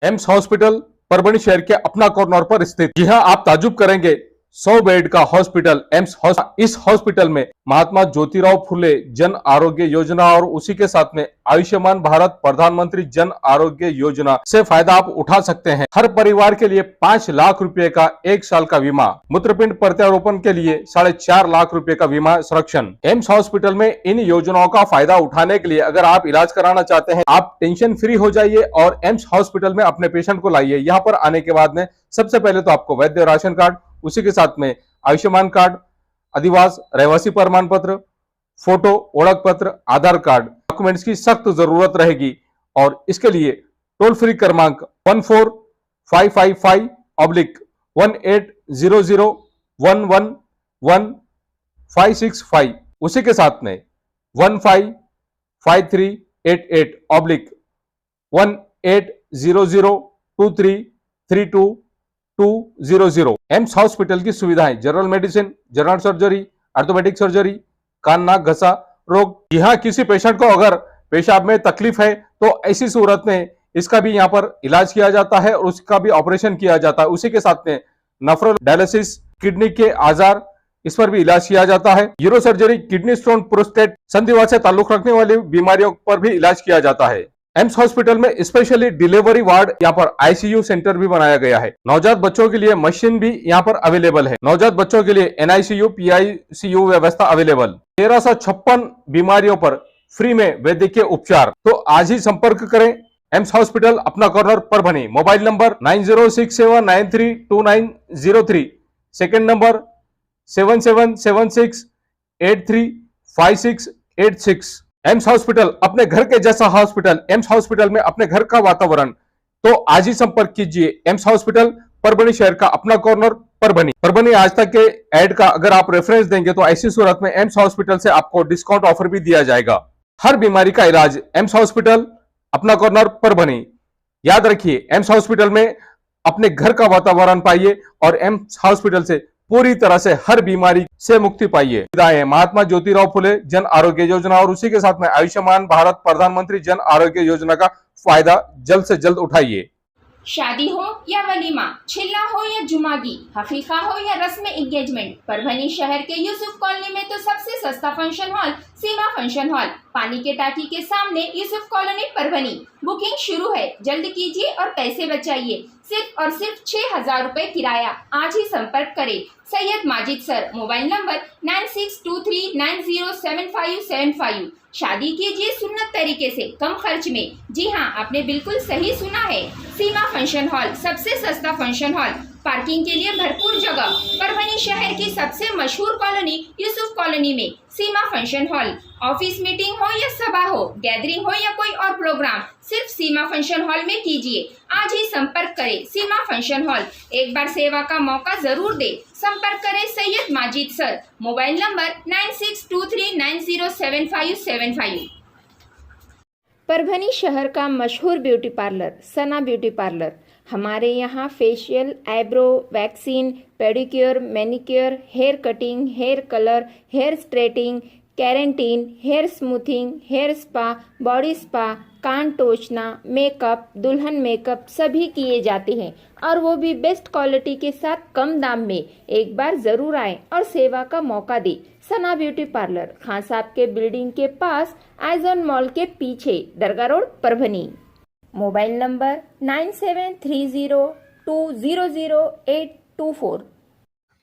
AIIMS hospital Parbhani शहर के अपना कॉर्नर पर स्थित। जी हाँ, आप ताजुब करेंगे, 100 बेड का हॉस्पिटल एम्स इस हॉस्पिटल में महात्मा ज्योतिराव फुले जन आरोग्य योजना और उसी के साथ में आयुष्मान भारत प्रधानमंत्री जन आरोग्य योजना से फायदा आप उठा सकते हैं। हर परिवार के लिए 5 लाख रुपए का 1 साल का बीमा, मूत्रपिंड प्रत्यारोपण के लिए 4.5 लाख रुपए का बीमा संरक्षण। एम्स हॉस्पिटल में इन योजनाओं का फायदा उठाने के लिए अगर आप इलाज कराना चाहते हैं, आप टेंशन फ्री हो जाइए और एम्स हॉस्पिटल में अपने पेशेंट को लाइए। यहाँ पर आने के बाद में सबसे पहले तो आपको वैद्य राशन कार्ड, उसी के साथ में आयुष्मान कार्ड, अधिवास रहवासी प्रमाण पत्र, फोटो, ओळख पत्र, आधार कार्ड डॉक्यूमेंट्स की सख्त जरूरत रहेगी। और इसके लिए टोल फ्री क्रमांक 14555/1800111565, उसी के साथ में 155388/1800233200। एम्स हॉस्पिटल की सुविधाएं general medicine, general surgery, orthopaedic surgery, कान नाक घसा रोग। यहाँ किसी पेशेंट को अगर पेशाब में तकलीफ है तो ऐसी सूरत में इसका भी यहाँ पर इलाज किया जाता है और उसका भी ऑपरेशन किया जाता है। उसी के साथ में नफरल डायलिसिस, किडनी के आजार, इस पर भी इलाज किया जाता है। Uro surgery, kidney stone, prostate, संधिवा से ताल्लुक रखने वाली बीमारियों पर भी इलाज किया जाता है। एम्स हॉस्पिटल में स्पेशली डिलीवरी वार्ड, यहाँ पर आईसीयू सेंटर भी बनाया गया है। नवजात बच्चों के लिए मशीन भी यहाँ पर अवेलेबल है। नवजात बच्चों के लिए एनआईसीयू, पीआईसीयू व्यवस्था अवेलेबल। 1356 बीमारियों पर फ्री में वैद्यकीय उपचार। तो आज ही संपर्क करें एम्स हॉस्पिटल, अपना corner Parbhani. Mobile number 9067932903, second number 7776835686। AIIMS hospital अपने घर के जैसा हॉस्पिटल, एम्स हॉस्पिटल में अपने घर का वातावरण। तो आज ही संपर्क कीजिए एम्स हॉस्पिटल, परभणी शहर का अपना कॉर्नर परभणी। परभणी आज तक के ऐड का अगर आप रेफरेंस देंगे तो ऐसी सूरत में एम्स हॉस्पिटल से आपको डिस्काउंट ऑफर भी दिया जाएगा। हर बीमारी का इलाज एम्स हॉस्पिटल, अपना कॉर्नर परभणी। याद रखिए, एम्स हॉस्पिटल में अपने घर का वातावरण पाइए और एम्स हॉस्पिटल से पूरी तरह से हर बीमारी से मुक्ति पाइए। महात्मा ज्योतिराव फुले जन आरोग्य योजना और उसी के साथ में आयुष्मान भारत प्रधानमंत्री जन आरोग्य योजना का फायदा जल्द से जल्द उठाइए। शादी हो या वलीमा, छिल्ला हो या जुमागी, हकीका हो या रस्म एंगेजमेंट, परभणी शहर के यूसुफ कॉलोनी में तो सबसे सस्ता फंक्शन हॉल सीमा फंक्शन हॉल, पानी के टाकी के सामने, यूसुफ कॉलोनी परभणी। बुकिंग शुरू है, जल्द कीजिए और पैसे बचाइए। सिर्फ और सिर्फ 6,000 रुपए किराया। आज ही संपर्क करें Syed Majid sir. Mobile number 9623907575। शादी कीजिए सुन्नत तरीके से, कम खर्च में। जी हाँ, आपने बिल्कुल सही सुना है। सीमा फंक्शन हॉल, सबसे सस्ता फंक्शन हॉल, पार्किंग के लिए भरपूर जगह। परभणी शहर की सबसे मशहूर कॉलोनी यूसुफ कॉलोनी में सीमा फंक्शन हॉल। ऑफिस मीटिंग हो या सभा हो, गैदरिंग हो या कोई और प्रोग्राम, सिर्फ सीमा फंक्शन हॉल में कीजिए। आज ही संपर्क करें सीमा फंक्शन हॉल। एक बार सेवा का मौका जरूर दे। संपर्क करें Syed Majid sir. Mobile number 9623907575। Parbhani शहर का मशहूर beauty parlour Sana beauty parlour. हमारे यहाँ facial, eyebrow, waxing, pedicure, manicure, hair cutting, hair colour, hair straightening, keratin, hair smoothing, hair spa, body spa, कान टोचना, मेकअप, दुल्हन मेकअप सभी किए जाते हैं और वो भी बेस्ट क्वालिटी के साथ कम दाम में। एक बार ज़रूर आएं और सेवा का मौका दें। सना ब्यूटी पार्लर, खान साहब के बिल्डिंग के पास, आइजॉन मॉल के पीछे, दरगाह रोड, परभणी। Mobile number 9730200824।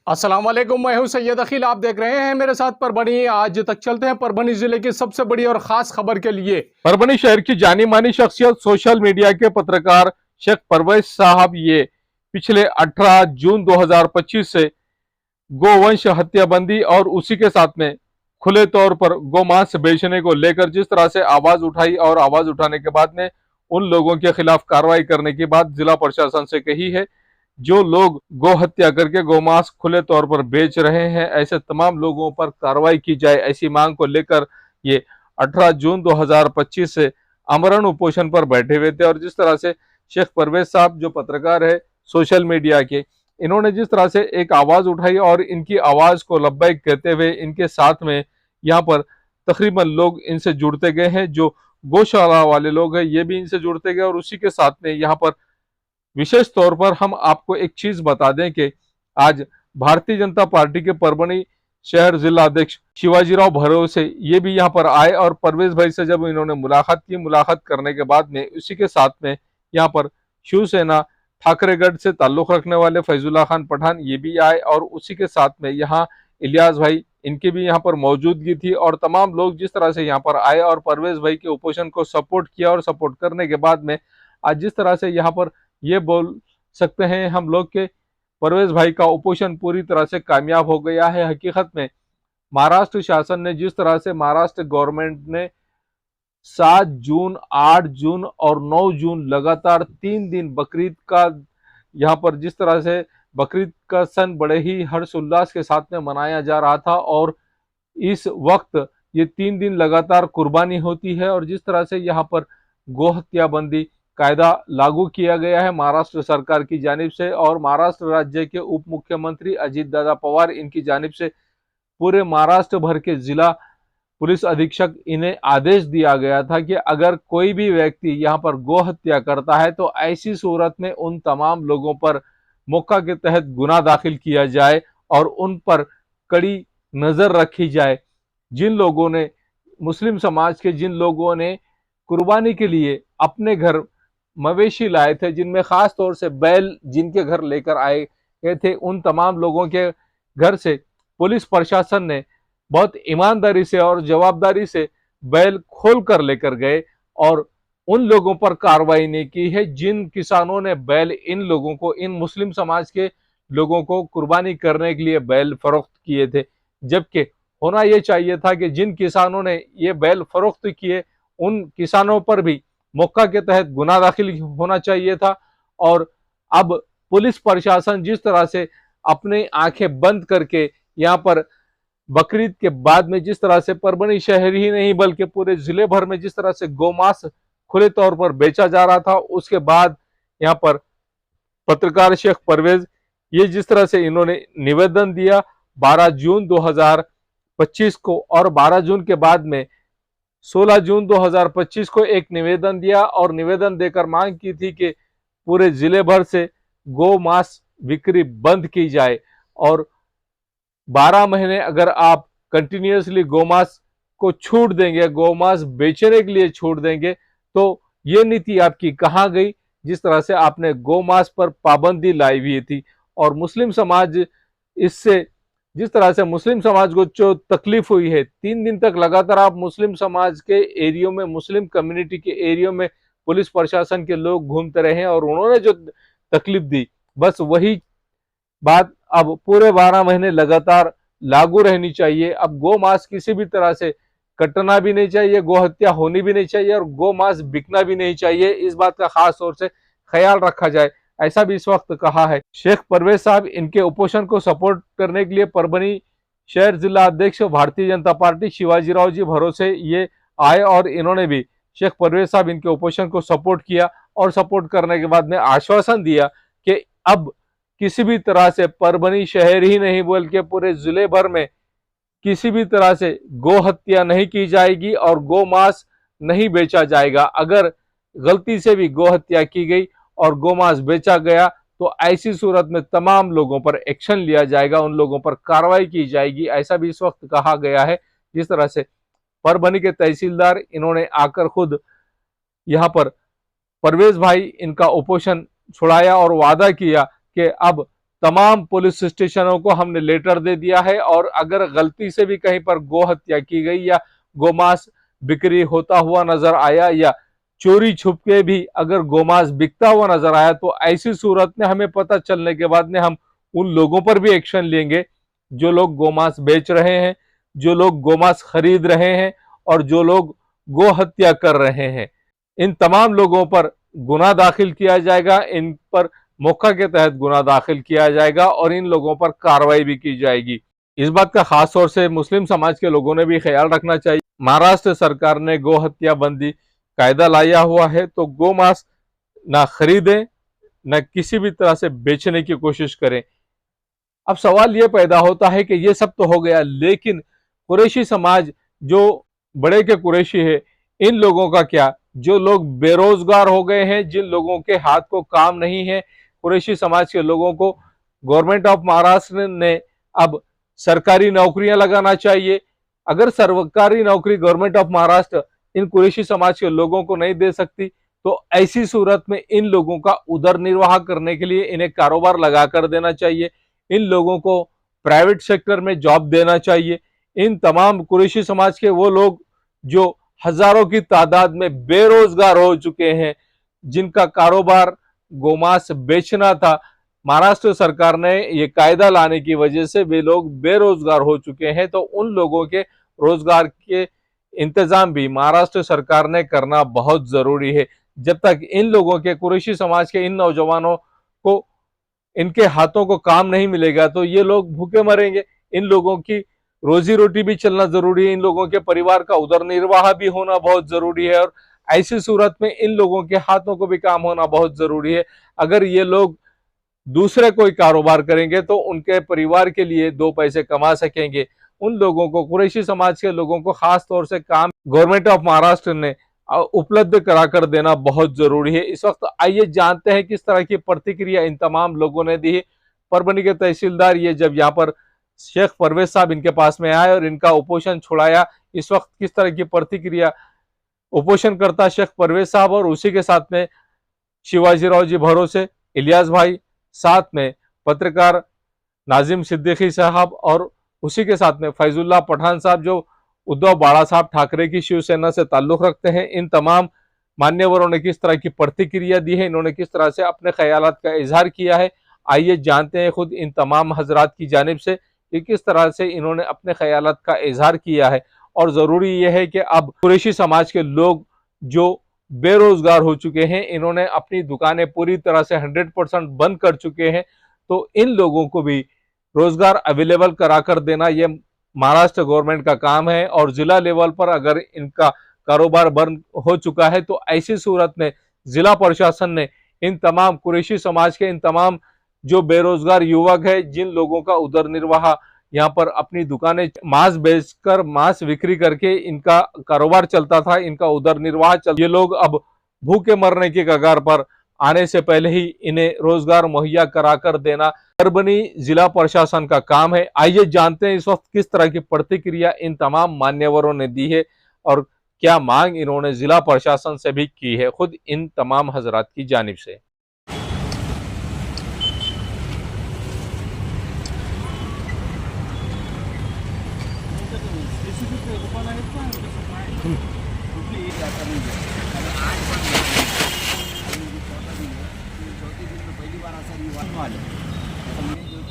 अस्सलाम वालेकुम, मैं हूं सैयद अखिल। आप देख रहे हैं मेरे साथ परभणी। आज तक चलते हैं परभणी जिले की सबसे बड़ी और खास खबर के लिए। परभणी शहर की जानी मानी शख्सियत, सोशल मीडिया के पत्रकार शेख परवेज साहब, ये पिछले 18 जून 2025 से गोवंश हत्याबंदी और उसी के साथ में खुले तौर पर गोमांस बेचने को लेकर जिस तरह से आवाज उठाई और आवाज उठाने के बाद में उन लोगों के खिलाफ कार्रवाई करने की बात जिला प्रशासन से कही है। जो लोग गो हत्या करके गोमांस खुले तौर पर बेच रहे हैं, ऐसे तमाम लोगों पर कार्रवाई की जाए, ऐसी मांग को लेकर ये 18 जून 2025 से आमरण उपोषण पर बैठे हुए थे। और जिस तरह से शेख परवेज साहब जो पत्रकार है सोशल मीडिया के, इन्होंने जिस तरह से एक आवाज उठाई और इनकी आवाज को लब्बैक कहते हुए इनके साथ में यहाँ पर तकरीबन लोग इनसे जुड़ते गए हैं। जो गौशाला वाले लोग हैं ये भी इनसे जुड़ते गए और उसी के साथ में यहाँ पर विशेष तौर पर हम आपको एक चीज बता दें कि आज भारतीय जनता पार्टी के परभनी शहर जिला अध्यक्ष शिवाजीराव भरोसे ये भी यहाँ पर आए और परवेज भाई से जब इन्होंने मुलाकात की, मुलाकात करने के बाद में उसी के साथ में यहाँ पर शिवसेना ठाकरेगढ़ से ताल्लुक रखने वाले फैजुल्ला खान पठान ये भी आए और उसी के साथ में यहाँ इलियास भाई इनकी भी यहाँ पर मौजूदगी थी और तमाम लोग जिस तरह से यहाँ पर आए और परवेज भाई के उपोषण को सपोर्ट किया और सपोर्ट करने के बाद में आज जिस तरह से यहाँ पर ये बोल सकते हैं हम लोग के परवेज भाई का उपोषण पूरी तरह से कामयाब हो गया है। हकीकत में महाराष्ट्र शासन ने जिस तरह से महाराष्ट्र गवर्नमेंट ने 7 जून, 8 जून और 9 जून लगातार 3 दिन बकरीद का यहाँ पर जिस तरह से बकरीद का सन बड़े ही हर्ष उल्लास के साथ में मनाया जा रहा था और इस वक्त ये 3 दिन लगातार कुर्बानी होती है और जिस तरह से यहाँ पर गो हत्या बंदी कायदा लागू किया गया है महाराष्ट्र सरकार की जानिब से और महाराष्ट्र राज्य के उप मुख्यमंत्री अजित दादा पवार इनकी जानिब से पूरे महाराष्ट्र भर के जिला पुलिस अधीक्षक इन्हें आदेश दिया गया था कि अगर कोई भी व्यक्ति यहाँ पर गो हत्या करता है तो ऐसी सूरत में उन तमाम लोगों पर मौका के तहत गुनाह दाखिल किया जाए और उन पर कड़ी नजर रखी जाए। जिन लोगों ने मुस्लिम समाज के जिन लोगों ने कुर्बानी के लिए अपने घर मवेशी लाए थे, जिनमें खास तौर से बैल जिनके घर लेकर आए गए थे, उन तमाम लोगों के घर से पुलिस प्रशासन ने बहुत ईमानदारी से और जवाबदारी से बैल खोल कर लेकर गए और उन लोगों पर कार्रवाई नहीं की है जिन किसानों ने बैल इन लोगों को, इन मुस्लिम समाज के लोगों को कुर्बानी करने के लिए बैल फरोख्त किए थे। जबकि होना यह चाहिए था कि जिन किसानों ने ये बैल फरोख्त किए उन किसानों पर भी मौका के तहत गुनाह दाखिल होना चाहिए था। और अब पुलिस प्रशासन जिस तरह से अपनी आंखें बंद करके यहाँ पर बकरीद के बाद में जिस तरह से परभनी शहर ही नहीं बल्कि पूरे जिले भर में जिस तरह से गोमांस खुले तौर पर बेचा जा रहा था, उसके बाद यहाँ पर पत्रकार शेख परवेज ये जिस तरह से इन्होंने निवेदन दिया 12 जून 2025 को और 12 जून के बाद में 16 जून 2025 को एक निवेदन दिया और निवेदन देकर मांग की थी कि पूरे जिले भर से गो मांस बिक्री बंद की जाए और 12 महीने अगर आप कंटिन्यूसली गोमांस को छूट देंगे, गोमांस बेचने के लिए छूट देंगे, तो ये नीति आपकी कहाँ गई जिस तरह से आपने गोमांस पर पाबंदी लाई हुई थी। और मुस्लिम समाज इससे जिस तरह से मुस्लिम समाज को जो तकलीफ हुई है, 3 दिन तक लगातार आप मुस्लिम समाज के एरियो में, मुस्लिम कम्युनिटी के एरियो में पुलिस प्रशासन के लोग घूमते रहे और उन्होंने जो तकलीफ दी, बस वही बात अब पूरे 12 महीने लगातार लागू रहनी चाहिए। अब गो मांस किसी भी तरह से कटना भी नहीं चाहिए, गो हत्या होनी भी नहीं चाहिए और गो मांस बिकना भी नहीं चाहिए। इस बात का खास तौर से ख्याल रखा जाए, ऐसा भी इस वक्त कहा है शेख परवेज साहब। इनके उपोषण को सपोर्ट करने के लिए परभनी शहर जिला अध्यक्ष भारतीय जनता पार्टी शिवाजीराव जी भरोसे ये आए और इन्होंने भी शेख परवेज साहब इनके उपोषण को सपोर्ट किया और सपोर्ट करने के बाद में आश्वासन दिया कि अब किसी भी तरह से परभनी शहर ही नहीं बल्कि पूरे जिले भर में किसी भी तरह से गो हत्या नहीं की जाएगी और गो मांस नहीं बेचा जाएगा। अगर गलती से भी गो हत्या की गई और गो मांस बेचा गया तो ऐसी सूरत में तमाम लोगों पर एक्शन लिया जाएगा, उन लोगों पर कार्रवाई की जाएगी, ऐसा भी इस वक्त कहा गया है। जिस तरह से परभनी के तहसीलदार इन्होंने आकर खुद यहाँ पर परवेज भाई इनका उपोषण छुड़ाया और वादा किया कि अब तमाम पुलिस स्टेशनों को हमने लेटर दे दिया है और अगर गलती से भी कहीं पर गो हत्या की गई या गोमांस बिक्री होता हुआ नजर आया या चोरी छुप के भी अगर गोमांस बिकता हुआ नजर आया तो ऐसी सूरत में हमें पता चलने के बाद में हम उन लोगों पर भी एक्शन लेंगे जो लोग गोमांस बेच रहे हैं, जो लोग गोमांस खरीद रहे हैं और जो लोग गो हत्या कर रहे हैं। इन तमाम लोगों पर गुनाह दाखिल किया जाएगा, इन पर मौका के तहत गुनाह दाखिल किया जाएगा और इन लोगों पर कार्रवाई भी की जाएगी। इस बात का खास तौर से मुस्लिम समाज के लोगों ने भी ख्याल रखना चाहिए। महाराष्ट्र सरकार ने गो हत्या बंदी कायदा लाया हुआ है तो गो मांस ना खरीदें, न किसी भी तरह से बेचने की कोशिश करें। अब सवाल ये पैदा होता है कि ये सब तो हो गया, लेकिन कुरैशी समाज जो बड़े के कुरैशी है, इन लोगों का क्या जो लोग बेरोजगार हो गए हैं, जिन लोगों के हाथ को काम नहीं है, कुरैशी समाज के लोगों को गवर्नमेंट ऑफ महाराष्ट्र ने अब सरकारी नौकरियां लगाना चाहिए। अगर सरकारी नौकरी गवर्नमेंट ऑफ महाराष्ट्र इन कुरैशी समाज के लोगों को नहीं दे सकती तो ऐसी सूरत में इन लोगों का उदर निर्वाह करने के लिए इन्हें कारोबार लगा कर देना चाहिए। इन लोगों को प्राइवेट सेक्टर में जॉब देना चाहिए। इन तमाम कुरैशी समाज के वो लोग जो हजारों की तादाद में बेरोजगार हो चुके हैं, जिनका कारोबार गोमांस बेचना था, महाराष्ट्र सरकार ने ये कायदा लाने की वजह से वे लोग बेरोजगार हो चुके हैं। तो उन लोगों के रोजगार के इंतजाम भी महाराष्ट्र सरकार ने करना बहुत जरूरी है। जब तक इन लोगों के कुरैशी समाज के इन नौजवानों को इनके हाथों को काम नहीं मिलेगा तो ये लोग भूखे मरेंगे। इन लोगों की रोजी रोटी भी चलना जरूरी है, इन लोगों के परिवार का उदर निर्वाह भी होना बहुत जरूरी है और ऐसी सूरत में इन लोगों के हाथों को भी काम होना बहुत जरूरी है। अगर ये लोग दूसरे कोई कारोबार करेंगे तो उनके परिवार के लिए दो पैसे कमा सकेंगे। उन लोगों को, कुरैशी समाज के लोगों को खास तौर से काम गवर्नमेंट ऑफ महाराष्ट्र ने उपलब्ध कराकर देना बहुत जरूरी है। इस वक्त आइए जानते हैं किस तरह की प्रतिक्रिया इन तमाम लोगों ने दी है। परभनी के तहसीलदार ये जब यहाँ पर शेख परवेज साहब इनके पास में आए और इनका उपोषण छुड़ाया, इस वक्त किस तरह की प्रतिक्रिया उपोषण करता शेख परवेज साहब और उसी के साथ में शिवाजीराव जी भरोसे, इलियास भाई, साथ में पत्रकार नाजिम सिद्दीकी साहब और उसी के साथ में फैजुल्लाह पठान साहब जो उद्धव बाला साहब ठाकरे की शिवसेना से ताल्लुक रखते हैं। इन तमाम मान्यवरों ने किस तरह की प्रतिक्रिया दी है, इन्होंने किस तरह से अपने ख्यालात का इजहार किया है, आइए जानते हैं खुद इन तमाम हजरात की जानिब से कि किस तरह से इन्होंने अपने ख्यालात का इजहार किया है। और जरूरी यह है कि अब कुरैशी समाज के लोग जो बेरोजगार हो चुके हैं, इन्होंने अपनी दुकानें पूरी तरह से 100% बंद कर चुके हैं, तो इन लोगों को भी रोजगार अवेलेबल कराकर देना ये महाराष्ट्र गवर्नमेंट का काम है। और जिला लेवल पर अगर इनका कारोबार बंद हो चुका है तो ऐसी सूरत में जिला प्रशासन ने इन तमाम कुरैशी समाज के इन तमाम जो बेरोजगार युवक है, जिन लोगों का उदर निर्वाह यहाँ पर अपनी दुकानें मांस बेचकर, मांस बिक्री करके इनका कारोबार चलता था, इनका उदर निर्वाह ये लोग अब भूखे मरने की कगार पर आने से पहले ही इन्हें रोजगार मुहैया कराकर देना परभनी जिला प्रशासन का काम है। आइए जानते हैं इस वक्त किस तरह की प्रतिक्रिया इन तमाम मान्यवरों ने दी है और क्या मांग इन्होंने जिला प्रशासन से भी की है, खुद इन तमाम हजरात की जानिब से।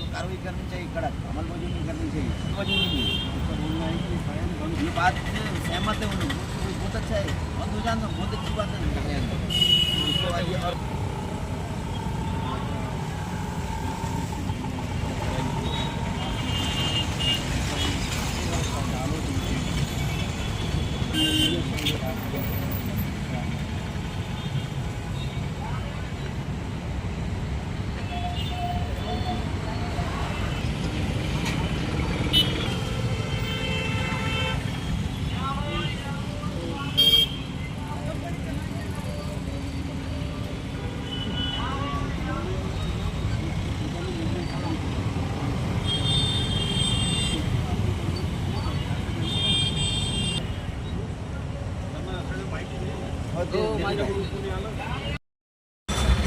कार्रवाई करनी चाहिए, कड़क अमलबजावनी करनी चाहिए। बोलना है कि ये बात से सहमत है, उन्हें बहुत अच्छा है, बंद हो जाना बहुत अच्छी बात है। उसके बाद ये और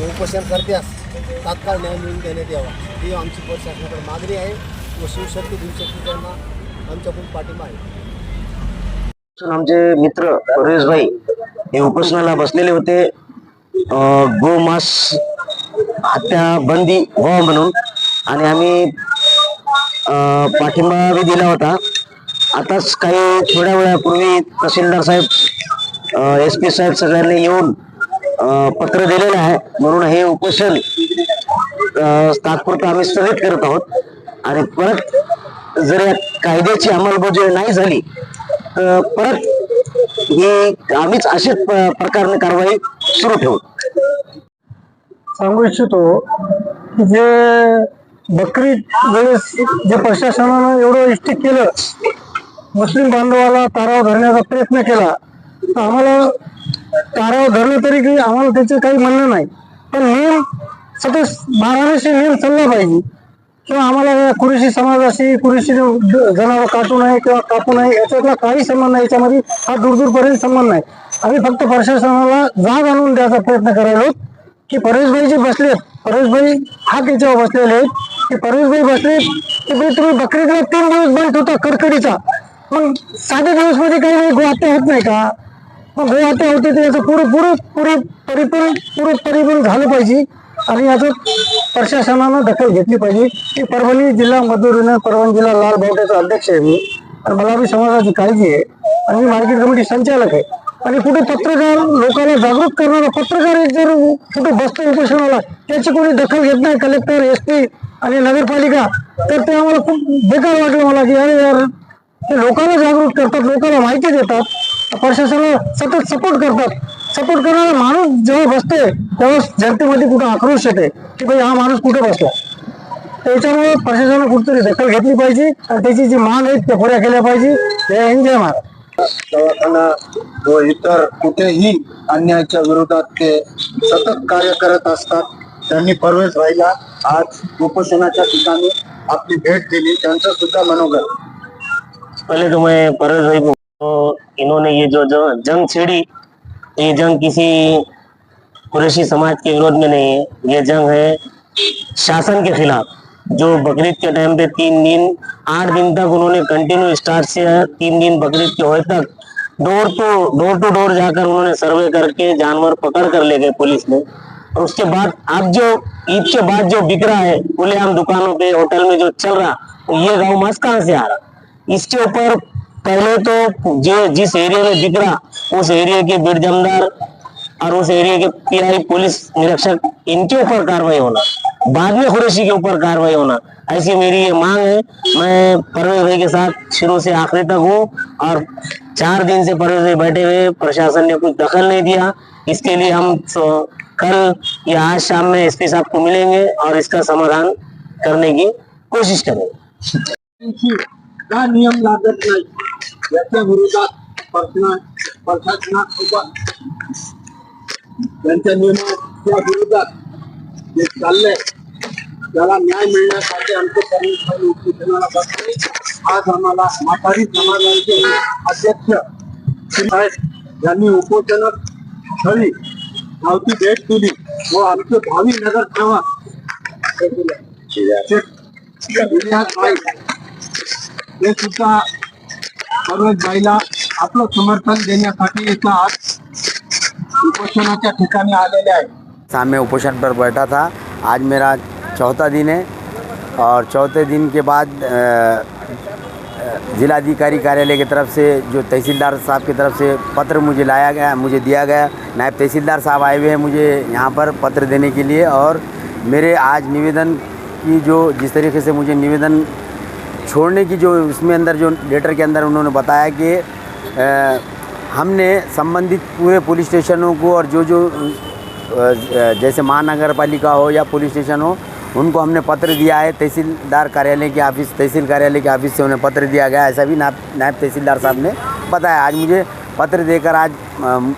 उपोषण करत्यास तात्काळ न्याय मिळवून देण्यात यावा ही आमची प्रशासनाकडे मागणी आहे व शिवशक्ती दिनशक्ती त्यांना आमच्याकडून पाठिंबा आहे। आमचे मित्र परवेज भाई हे उपोषणाला बसलेले होते, गोमांस हत्या बंदी व्हावं म्हणून, आणि आम्ही पाठिंबा भी दिला होता। आताच काही थोड्या वेळापूर्वी तहसीलदार साहेब, SP साहेब सगळ्यांनी येऊन पत्र दिलेलं आहे, म्हणून हे उपोषण तात्पुरतं आम्ही स्थगित करत आहोत। आणि परत जर या कायद्याची अंमलबजावणी नाही झाली तर परत ही आम्हीच अशाच प्रकारे कारवाई सुरू ठेवू। सांगू इच्छितो की जे बकरीद वेळेस जे प्रशासनानं एवढं इष्टिक केलं, मुस्लिम बांधवाला तारावर धरण्याचा प्रयत्न केला, तर आम्हाला तारावर धरलं तरी काही आम्हाला त्याचं काही म्हणणं नाही, पण नियम सतत महाराष्ट्र नियम चालला पाहिजे. किंवा आम्हाला या कुरेशी समाजाशी कुरेशी जनावर काटू नये किंवा कापू नये याच्यातला काही संबंध नाही. याच्यामध्ये हा दूरपर्यंत संबंध नाही. आम्ही फक्त प्रशासनाला जाग आणून द्यायचा प्रयत्न करायलो की परेशभाई जे बसलेत, परेशभाई हा त्याच्यावर बसलेले आहेत की परेशभाई बसलेत की भाई तुम्ही बकरीला 3 दिवस बंद होता कडकडीचा, मग 7 दिवसमध्ये काही नाही गोहत्या होत नाही का? मग गोहत्या होते तर याचं परिपूर्ण झालं पाहिजे आणि याचं प्रशासनानं दखल घेतली पाहिजे. की परभणी जिल्हा मजदूर युनियन परभणी जिल्हा लाल बावट्याचा अध्यक्ष आहे मी आणि मला बी समाजाची काळजी आहे आणि मी मार्केट कमिटी संचालक आहे. आणि कुठे पत्रकार लोकांना जागृत करणारा पत्रकार एक जर कुठे बसतो उपोषणाला त्याची कोणी दखल घेत नाही, कलेक्टर SP आणि नगरपालिका, तर ते आम्हाला खूप बेकार वाटलं मला की अरे यार ते लोकांना जागृत करतात, लोकांना माहिती देतात, प्रशासनाला सतत सपोर्ट करतात. सपोर्ट करणारा माणूस जेव्हा बसते तेव्हा जनतेमध्ये कुठं आक्रोश येते की भाई हा माणूस कुठे बसला. त्याच्यामुळे प्रशासनानं कुठेतरी दखल घेतली पाहिजे आणि त्याची जी माग आहेत त्या पुऱ्या केल्या पाहिजे. जय हिंद, जय महाराज. दवाखाना व इतर कुठेही अन्यायाच्या विरोधात ते सतत कार्य करत असतात. त्यांनी परवेशभाईला आज उपोषणाच्या ठिकाणी आपली भेट दिली. त्यांचं सुद्धा मनोगत. पहले तो मैं परवेश भाई को, तो इन्होंने ये जो जंग छेड़ी, ये जंग किसी कुरैशी समाज के विरोध में नहीं है. ये जंग है शासन के खिलाफ. जो बकरीद के टाइम पे 3 दिन 8 दिन तक उन्होंने कंटिन्यू स्टार्ट से 3 दिन बकरीद के होए तक डोर टू डोर जाकर उन्होंने सर्वे करके जानवर पकड़ कर ले गए पुलिस ने. और उसके बाद अब जो ईद के बाद जो बिक रहा है खुलेआम दुकानों पे होटल में जो चल रहा, तो ये गाँव मांस कहाँ से आ रहा? इसके ऊपर पहले तो जो जिस एरिया में बिक रहा उस एरिया के बीट जमदार और उस एरिया के PI पुलिस निरीक्षक इनके ऊपर कार्रवाई होना, बाद में कुरैशी के ऊपर कार्रवाई होना, ऐसी मेरी ये मांग है. मैं परवेश भाई के साथ शुरू से आखिरी तक हूँ और 4 दिन से परवेश भाई बैठे हुए, प्रशासन ने कुछ दखल नहीं दिया. इसके लिए हम कल या आज शाम में SP साहब को मिलेंगे और इसका समाधान करने की कोशिश करेंगे. का नियम लागत नाही याच्या विरोधात प्रशासनासोबत त्यांच्या नियमाच्या विरोधात जे चाललंय त्याला न्याय मिळण्यासाठी आमचे परमेश्वर उपोषणाला बसले. आज आम्हाला म्हातारी समाजाचे अध्यक्ष यांनी उपोषणात स्थळी गावची भेट दिली व आमचे भावी नगरसेवक ते सुद्धा परवेशभाईला आपलं समर्थन देण्यासाठी इथं आज उपोषणाच्या ठिकाणी आलेले आहे. सामने उपोषण पर बैठा था. आज मेरा 4था दिन है और 4थे दिन के बाद जिलाधिकारी कार्यालय की तरफ से जो तहसीलदार साहब की तरफ से पत्र मुझे दिया गया. नायब तहसीलदार साहब आए हुए हैं मुझे यहाँ पर पत्र देने के लिए. और मेरे आज निवेदन की जो जिस तरीके से मुझे निवेदन छोड़ने की जो उसमें अंदर जो लेटर के अंदर उन्होंने बताया कि हमने संबंधित पूरे पुलिस स्टेशनों को और जो जैसे महानगर पालिका हो या पुलिस स्टेशन हो उनको हमने पत्र दिया है. तहसीलदार कार्यालय के ऑफिस तहसील कार्यालय के ऑफिस से उन्हें पत्र दिया गया, ऐसा भी नायब तहसीलदार साहब ने बताया. आज मुझे पत्र देकर आज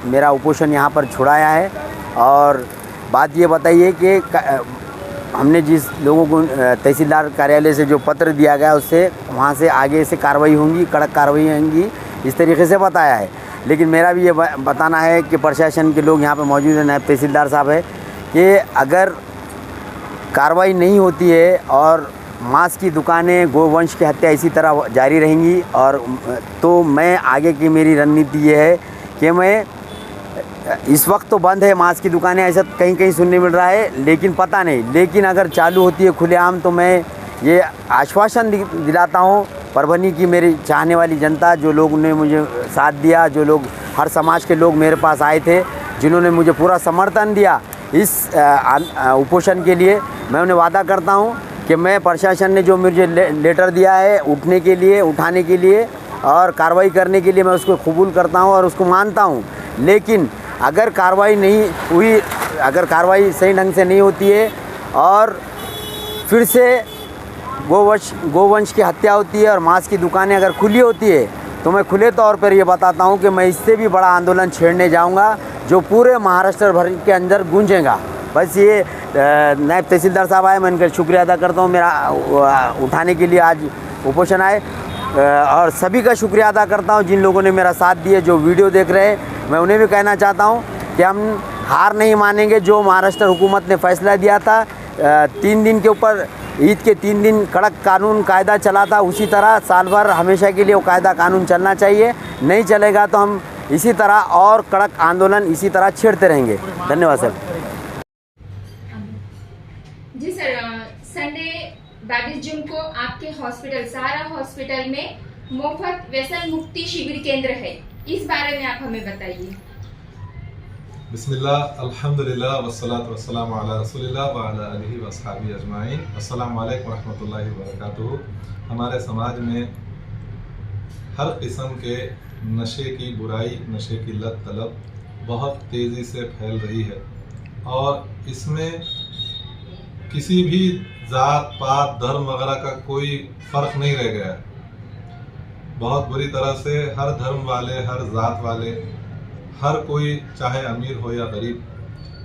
मेरा उपोषण यहाँ पर छुड़ाया है. और बात ये बताइए कि हमने जिस लोगों को तहसीलदार कार्यालय से जो पत्र दिया गया उससे वहाँ से आगे से कार्रवाई होंगी, कड़क कार्रवाई होंगी, इस तरीके से बताया है. लेकिन मेरा भी ये बताना है कि प्रशासन के लोग यहाँ पे मौजूद हैं, नायब तहसीलदार साहब है, कि अगर कार्रवाई नहीं होती है और मांस की दुकानें, गोवंश की हत्या इसी तरह जारी रहेंगी और तो मैं आगे की मेरी रणनीति ये है कि मैं इस वक्त तो बंद है मांस की दुकानें, ऐसा कहीं कहीं सुनने मिल रहा है, लेकिन पता नहीं, लेकिन अगर चालू होती है खुलेआम तो मैं ये आश्वासन दिलाता हूँ परभनी की मेरी चाहने वाली जनता, जो लोग ने मुझे साथ दिया, जो लोग हर समाज के लोग मेरे पास आए थे, जिन्होंने मुझे पूरा समर्थन दिया इस उपोषण के लिए, मैं उन्हें वादा करता हूँ कि मैं प्रशासन ने जो मुझे लेटर दिया है उठाने के लिए और कार्रवाई करने के लिए मैं उसको कबूल करता हूँ और उसको मानता हूँ. लेकिन अगर कार्रवाई नहीं हुई, अगर कार्रवाई सही ढंग से नहीं होती है और फिर से गोवंश की हत्या होती है और मांस की दुकानें अगर खुली होती है तो मैं खुले तौर पर ये बताता हूँ कि मैं इससे भी बड़ा आंदोलन छेड़ने जाऊँगा. जो पूरे महाराष्ट्र भर के अंदर गूंजेगा। बस ये नायब तहसीलदार साहब आए, मैं इनका शुक्रिया अदा करता हूँ मेरा उठाने के लिए आज उपोषण आए, और सभी का शुक्रिया अदा करता हूँ जिन लोगों ने मेरा साथ दिए, जो वीडियो देख रहे हैं। मैं उन्हें भी कहना चाहता हूँ कि हम हार नहीं मानेंगे। जो महाराष्ट्र हुकूमत ने फैसला दिया था 3 दिन के ऊपर, ईद के 3 दिन कड़क कानून कायदा चला था, उसी तरह साल भर हमेशा के लिए वो कायदा कानून चलना चाहिए। नहीं चलेगा तो हम इसी तरह और कड़क आंदोलन इसी तरह छेड़ते रहेंगे। धन्यवाद सर। जी सर, संडे 22 जून को आपके हॉस्पिटल, सहारा हॉस्पिटल में मुफ्त व्यसन मुक्ति शिविर केंद्र है, इस बारे में आप हमें बताइए। बिस्मिल्लाह, अल्हम्दुलिल्लाह, वस्सलातु वस्सलामु अला रसूलिल्लाह व अला आलिहि व अस्हाबिहि अजमाइन। अस्सलामु अलैकुम रहमतुल्लाहि व बरकातुहू। हमारे समाज में हर किस्म के नशे की बुराई, नशे की लत तलब बहुत तेज़ी से फैल रही है, और इसमें किसी भी जात पात धर्म वगैरह का कोई फ़र्क नहीं रह गया है। बहुत बुरी तरह से हर धर्म वाले, हर जात वाले, हर कोई चाहे अमीर हो या गरीब,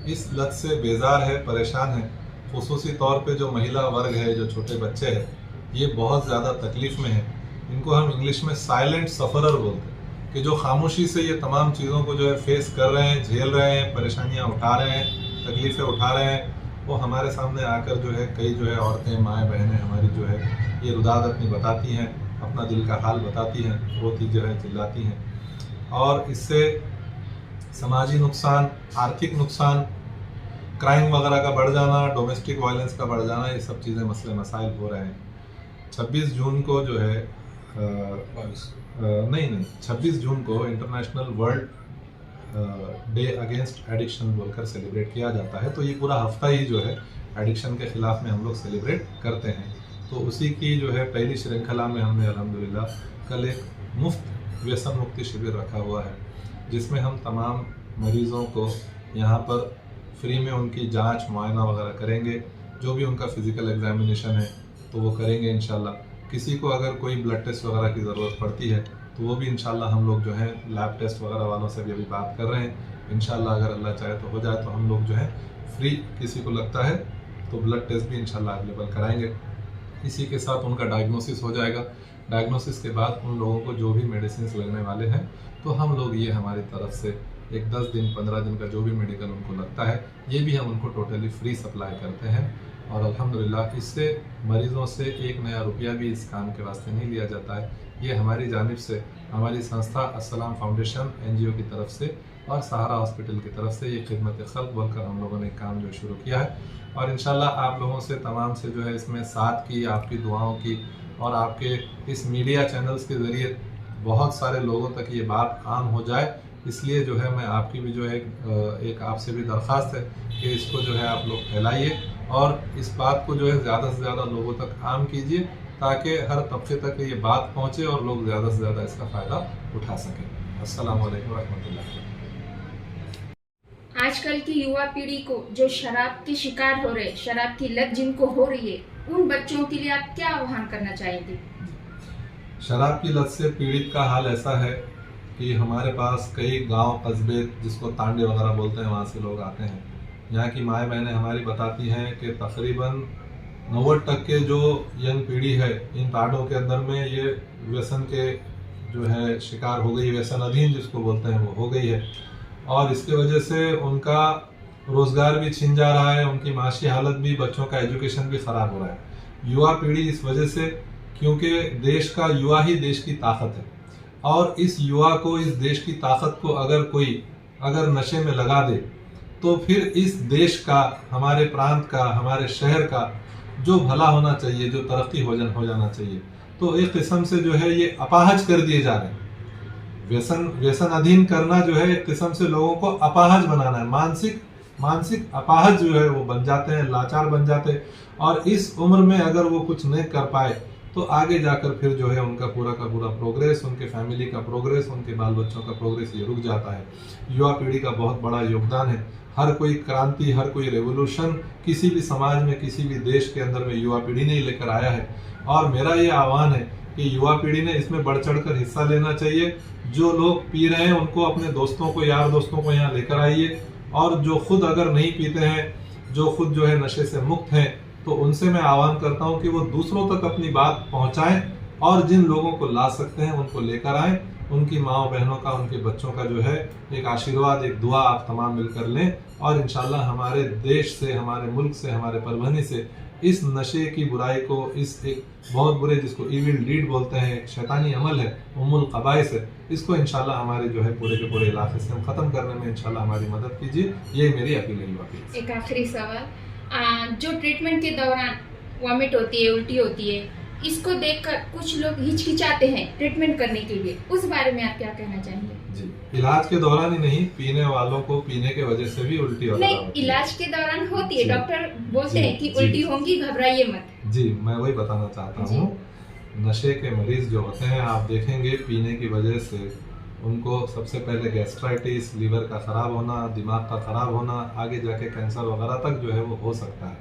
इस लत से बेजार है, परेशान है। खुसूसी तौर पे जो महिला वर्ग है, जो छोटे बच्चे हैं, ये बहुत ज़्यादा तकलीफ़ में है। इनको हम इंग्लिश में साइलेंट सफ़रर बोलते हैं, कि जो खामोशी से ये तमाम चीज़ों को जो है फेस कर रहे हैं, झेल रहे हैं, परेशानियाँ उठा रहे हैं, तकलीफ़ें उठा रहे हैं। वो हमारे सामने आकर जो है कई जो है औरतें, माएँ बहनें हमारी जो है ये रुदाद अपनी बताती हैं, अपना दिल का हाल बताती हैं, रोती जो है चिल्लाती हैं, और इससे समाजी नुकसान, आर्थिक नुकसान, क्राइम वगैरह का बढ़ जाना, डोमेस्टिक वायलेंस का बढ़ जाना, ये सब चीज़ें मसले मसाइल हो रहे हैं। 26 जून को जो है 26 जून को international world day against addiction बोलकर सेलिब्रेट किया जाता है। तो ये पूरा हफ्ता ही जो है एडिक्शन के ख़िलाफ़ में हम लोग सेलिब्रेट करते हैं। तो उसी की जो है पहली श्रृंखला में हमने अल्हम्दुलिल्लाह कल एक मुफ्त व्यसन मुक्ति शिविर रखा हुआ है, जिसमें हम तमाम मरीज़ों को यहाँ पर फ्री में उनकी जांच मुआयना वगैरह करेंगे। जो भी उनका फ़िज़िकल एग्जामिनेशन है तो वो करेंगे इंशाल्लाह। किसी को अगर कोई ब्लड टेस्ट वगैरह की ज़रूरत पड़ती है तो वो भी इंशाल्लाह हम लोग जो है लैब टेस्ट वगैरह वालों से भी अभी बात कर रहे हैं। इंशाल्लाह अगर अल्लाह चाहे तो हो जाए तो हम लोग जो है फ्री, किसी को लगता है तो ब्लड टेस्ट भी इंशाल्लाह अवेलेबल कराएंगे। इसी के साथ उनका डायग्नोसिस हो जाएगा। डायग्नोसिस के बाद उन लोगों को जो भी मेडिसिन लगने वाले हैं तो हम लोग ये हमारी तरफ से एक 10 दिन 15 दिन का जो भी मेडिकल उनको लगता है ये भी हम उनको टोटली फ्री सप्लाई करते हैं। और अल्हम्दुलिल्लाह इससे मरीज़ों से एक नया रुपया भी इस काम के वास्ते नहीं लिया जाता है। ये हमारी जानिब से, हमारी संस्था अस्सलाम फाउंडेशन NGO की तरफ से और सहारा हॉस्पिटल की तरफ से ये खिदमत खल्क बोलकर हम लोगों ने काम जो शुरू किया है। और इंशाल्लाह आप लोगों से तमाम से जो है इसमें साथ की, आपकी दुआओं की और आपके इस मीडिया चैनल्स के ज़रिए बहुत सारे लोगों तक ये बात आम हो जाए, इसलिए जो है मैं आपकी भी जो है एक आपसे भी दरख्वास्त है कि इसको जो है आप लोग फैलाइए और इस बात को जो है ज़्यादा से ज़्यादा लोगों तक आम कीजिए, ताकि हर तबके तक ये बात पहुँचे और लोग ज़्यादा से ज़्यादा इसका फ़ायदा उठा सकें। अस्सलामु अलैकुम रहमतुल्लाह। आजकल की युवा पीढ़ी को जो शराब के शिकार हो रहे, शराब की लत जिनको हो रही है, उन बच्चों के लिए आप क्या आह्वान करना चाहेंगे? शराब की लत से पीड़ित का हाल ऐसा है कि हमारे पास कई गांव, कस्बे जिसको तांडे वगैरह बोलते हैं, वहाँ से लोग आते हैं। यहाँ की माएँ बहनें हमारी बताती हैं कि तकरीबन 90% जो यंग पीढ़ी है इन तांडों के अंदर में ये व्यसन के जो है शिकार हो गई, व्यसन अधीन जिसको बोलते हैं वो हो गई है। और इसके वजह से उनका रोज़गार भी छिन जा रहा है, उनकी माशी हालत भी, बच्चों का एजुकेशन भी ख़राब हो रहा है। युवा पीढ़ी इस वजह से, क्योंकि देश का युवा ही देश की ताकत है, और इस युवा को, इस देश की ताकत को अगर नशे में लगा दे तो फिर इस देश का, हमारे प्रांत का, हमारे शहर का जो भला होना चाहिए, जो तरक्की हो जाना चाहिए, तो एक किस्म से जो है ये अपाहज कर दिए जा रहे हैं। व्यसन अधीन करना जो है एक किस्म से लोगों को अपाहज बनाना है, मानसिक अपाहज जो है वो बन जाते हैं, लाचार बन जाते हैं। और इस उम्र में अगर वो कुछ नहीं कर पाए तो आगे जाकर फिर जो है उनका पूरा का पूरा प्रोग्रेस, उनके फैमिली का प्रोग्रेस, उनके बाल बच्चों का प्रोग्रेस ये रुक जाता है। युवा पीढ़ी का बहुत बड़ा योगदान है। हर कोई क्रांति, हर कोई रेवोल्यूशन किसी भी समाज में, किसी भी देश के अंदर में युवा पीढ़ी ने लेकर आया है। और मेरा ये आह्वान है कि युवा पीढ़ी ने इसमें बढ़ चढ़कर हिस्सा लेना चाहिए। जो लोग पी रहे हैं उनको अपने दोस्तों को, यार दोस्तों को यहाँ लेकर आइए, और जो खुद अगर नहीं पीते हैं, जो खुद जो है नशे से मुक्त हैं, तो उनसे मैं आह्वान करता हूँ कि वो दूसरों तक अपनी बात पहुँचाएं, और जिन लोगों को ला सकते हैं उनको लेकर आएं। उनकी माओ बहनों का, उनके बच्चों का जो है एक आशीर्वाद, एक दुआ आप तमाम मिलकर लें, और इंशाल्लाह हमारे देश से, हमारे मुल्क से, हमारे परभनी से इस नशे की बुराई को, इस एक बहुत बुरे, जिसको इविल डीड बोलते हैं, एक शैतानी अमल है, उम्मुल क़बाइस है, इसको इंशाल्लाह हमारे जो है पूरे के पूरे इलाके से हम ख़त्म करने में इंशाल्लाह हमारी मदद कीजिए। ये मेरी अपील है युवा पीढ़ी से। एक आखिरी सवाल, जो ट्रीटमेंट के दौरान वॉमिट होती है, उल्टी होती है, इसको देखकर कुछ लोग हिचकिचाते हैं ट्रीटमेंट करने के लिए, उस बारे में आप क्या कहना चाहेंगे? जी, इलाज के दौरान ही नहीं, पीने वालों को पीने के वजह से भी उल्टी वगैरह नहीं, होती है। इलाज के दौरान होती है, जी, डॉक्टर बोलते जी, हैं कि जी, उल्टी होंगी, घबराइए मत। जी, मैं वही बताना चाहता जी। हूँ। नशे के मरीज जो होते हैं, आप देखेंगे पीने की वजह से उनको सबसे पहले गैस्ट्राइटिस, लीवर का ख़राब होना, दिमाग का ख़राब होना, आगे जाके कैंसर वगैरह तक जो है वो हो सकता है।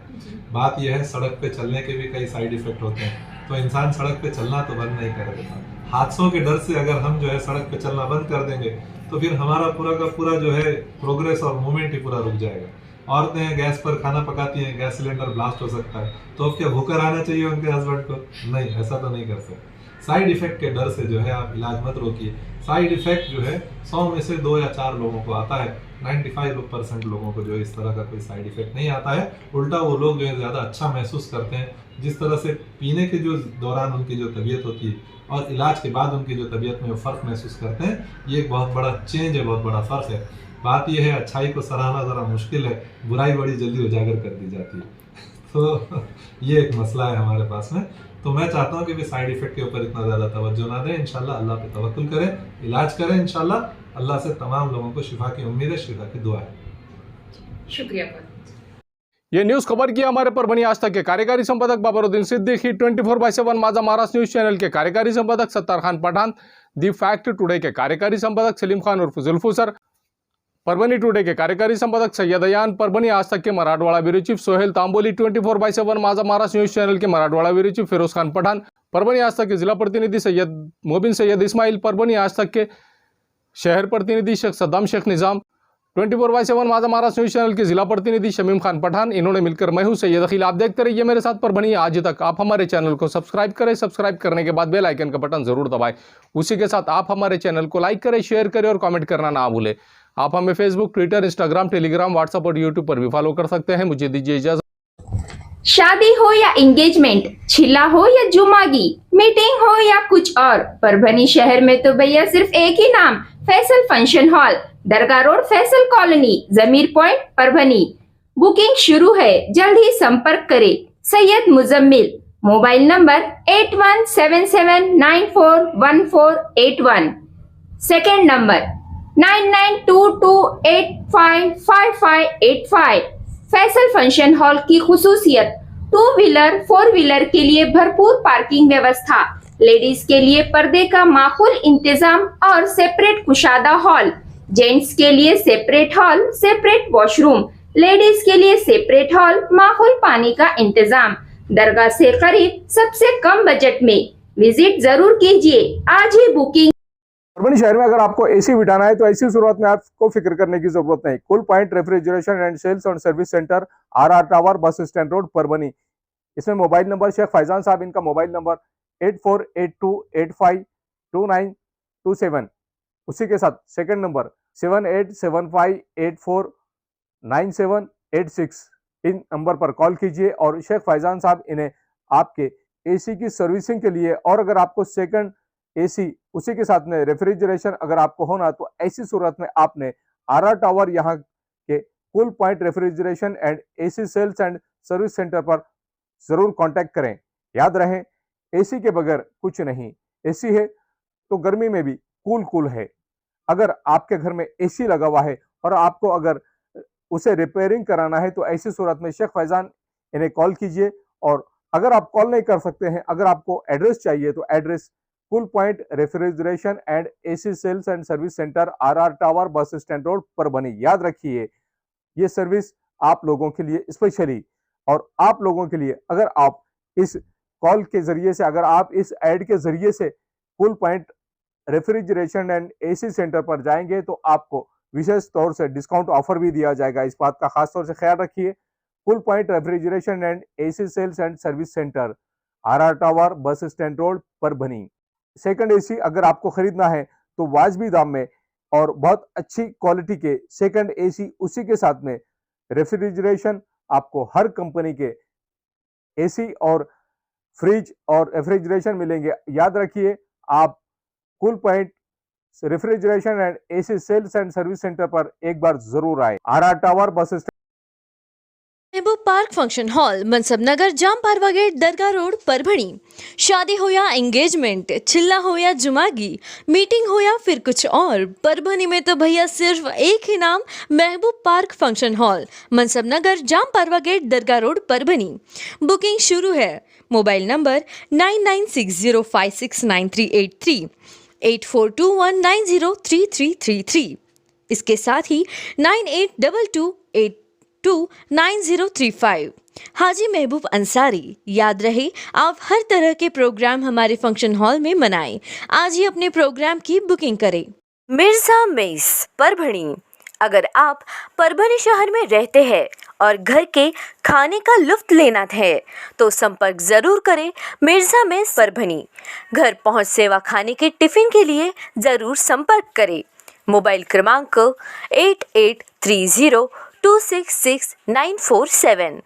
बात यह है, सड़क पे चलने के भी कई साइड इफ़ेक्ट होते हैं, तो इंसान सड़क पे चलना तो बंद नहीं कर देता। हादसों के डर से अगर हम जो है सड़क पे चलना बंद कर देंगे, तो फिर हमारा पूरा का पूरा जो है प्रोग्रेस और मूवमेंट ही पूरा रुक जाएगा। औरतें गैस पर खाना पकाती हैं, गैस सिलेंडर ब्लास्ट हो सकता है, तो अब क्या भूखा रहना चाहिए उनके हस्बैंड को? नहीं, ऐसा तो नहीं कर सकते। साइड इफेक्ट के डर से जो है आप इलाज मत रोकिए। साइड इफेक्ट जो है 100 में से 2 या 4 लोगों को आता है, 95% लोगों को जो है इस तरह का कोई साइड इफेक्ट नहीं आता है। उल्टा वो लोग जो है ज़्यादा अच्छा महसूस करते हैं। जिस तरह से पीने के जो दौरान उनकी जो तबीयत होती है और इलाज के बाद उनकी जो तबीयत में वो फ़र्क महसूस करते हैं, ये एक बहुत बड़ा चेंज है, बहुत बड़ा फ़र्क है। बात यह है, अच्छाई को सराहना ज़रा मुश्किल है, बुराई बड़ी जल्दी उजागर कर दी जाती है। तो ये एक मसला है हमारे पास में। तो मैं चाहता हूँ कि भी साइड इफेक्ट के ऊपर इतना ज़्यादा तवज्जो ना दें, इंशाल्लाह अल्लाह पे तवक्कुल करें, इलाज करें, इंशाल्लाह अल्लाह से तमाम लोगों को शिफा की उम्मीद है, शिफा की दुआ है। शुक्रिया बहुत। ये न्यूज खबर की हमारे परभनी आज तक के कार्यकारी संपादक बाबरुद्दीन सिद्दीकी, 24/7 माझा महाराष्ट्र न्यूज चैनल के कार्यकारी संपादक Sattar Khan Pathan, the fact today के कार्यकारी संपादक सलीम खान उर्फ जुल्फू सर, परभनी टुडे के कार्यकारी संपादक सैयद अयान, परभनी आज तक के मराठवाड़ा ब्यूरो चीफ सोहेल तांबोली, 24/7 माझा महाराष्ट्र न्यूज चैनल के मराठवाड़ा ब्यूरो चीफ फिरोज खान पठान, परभनी आज तक के जिला प्रतिनिधि सैयद मोबिन सैयद इस्माइल, परभनी आज तक के शहर प्रतिनिधि शेख सद्दाम शेख निज़ाम, 24/7 माझा महाराष्ट्र न्यूज चैनल के जिला प्रतिनिधि शमीम खान पठान, इन्होंने मिलकर मैं हूं सैयद अखिल। आप देखते रहिए मेरे साथ परभनी आज तक। आप हमारे चैनल को सब्सक्राइब करें, सब्सक्राइब करने के बाद बेल आइकन का बटन जरूर दबाएं। उसी के साथ आप हमारे चैनल को लाइक करें, शेयर करें और कमेंट करना ना भूलें। आप हमें Facebook, Twitter, Instagram, Telegram, WhatsApp और यूट्यूब पर भी फॉलो कर सकते हैं। मुझे दीजिए इजाजत। शादी हो या एंगेजमेंट, छिला हो या जुमागी, मीटिंग हो या कुछ और, परभनी शहर में तो भैया सिर्फ एक ही नाम, फैसल फंक्शन हॉल, दरगाह रोड, फैसल कॉलोनी, जमीर पॉइंट, परभनी। बुकिंग शुरू है, जल्द ही संपर्क करें। Syed Muzammil, mobile number 8177941481, second number 9922855585। Faisal function hall की खुसूसियत, 2 व्हीलर 4 व्हीलर के लिए भरपूर पार्किंग व्यवस्था, लेडीज के लिए पर्दे का माकूल इंतजाम और सेपरेट कुशादा हॉल, जेंट्स के लिए separate hall, separate washroom, ladies के लिए सेपरेट हॉल, माकूल पानी का इंतजाम, दरगाह से करीब, सबसे कम बजट में। विजिट जरूर कीजिए, आज ही बुकिंग। परभनी शहर में अगर आपको एसी बिठाना है तो ऐसी शुरुआत में आपको फिक्र करने की जरूरत नहीं। Cool point refrigeration and sales और service centre, RR tower, bus stand road, Parbhani. इसमें मोबाइल नंबर शेख फैजान साहब, इनका मोबाइल नंबर 8482852927। उसी के साथ सेकंड नंबर 7875849786। इन नंबर पर कॉल कीजिए और शेख फैजान साहब इन्हें आपके एसी की सर्विसिंग के लिए, और अगर आपको सेकंड एसी उसी के साथ में रेफ्रिजरेशन अगर आपको होना, तो ऐसी सूरत में आपने RR टावर यहाँ के cool point refrigeration and AC sales and service centre पर जरूर कांटेक्ट करें। याद रहे, एसी के बगैर कुछ नहीं। एसी है तो गर्मी में भी कूल है। अगर आपके घर में एसी लगा हुआ है और आपको अगर उसे रिपेयरिंग कराना है, तो ऐसी सूरत में शेख फैजान इन्हें कॉल कीजिए। और अगर आप कॉल नहीं कर सकते हैं, अगर आपको एड्रेस चाहिए, तो address cool point refrigeration and AC sales and service centre, RR tower, bus stand road, Parbhani. याद रखिए, ये सर्विस आप लोगों के लिए स्पेशली, और आप लोगों के लिए अगर आप इस कॉल के जरिए से, अगर आप इस ऐड के जरिए से cool point refrigeration and AC centre पर जाएंगे तो आपको विशेष तौर से डिस्काउंट ऑफर भी दिया जाएगा। इस बात का खास तौर से ख्याल रखिए। Cool point refrigeration and AC sales and service centre, RR tower, bus stand road, Parbhani. Second AC अगर आपको खरीदना है तो वाजबी दाम में और बहुत अच्छी क्वालिटी के सेकंड एसी, उसी के साथ में रेफ्रिजरेशन, आपको हर कंपनी के एसी और फ्रिज और रेफ्रिजरेशन मिलेंगे। याद रखिए, आप cool point refrigeration and AC sales and service centre पर एक बार जरूर आए। RR tower, bus stand, Mehboob park function hall, Mansab Nagar, Jam Parwa gate, Dargah road, Parbhani. शादी हो या एंगेजमेंट, चिल्ला हो या जुमागी, मीटिंग हो या फिर कुछ और, परभणी में तो भैया सिर्फ एक ही नाम, महबूब park function hall, Mansab Nagar, Jam Parwa gate, Dargah road, Parbhani. Booking शुरू है। Mobile number 9960569383, 8421903333। इसके साथ ही 9822829035। हाजी महबूब अंसारी। याद रहे, आप हर तरह के प्रोग्राम हमारे फंक्शन हॉल में मनाएं। आज ही अपने प्रोग्राम की बुकिंग करें। मिर्जा मेस, परभणी। अगर आप परभणी शहर में रहते हैं और घर के खाने का लुत्फ लेना है तो संपर्क जरूर करें मिर्जा मेस, परभणी। घर पहुंच सेवा खाने के टिफिन के लिए जरूर संपर्क करें। मोबाइल क्रमांक 8830266947।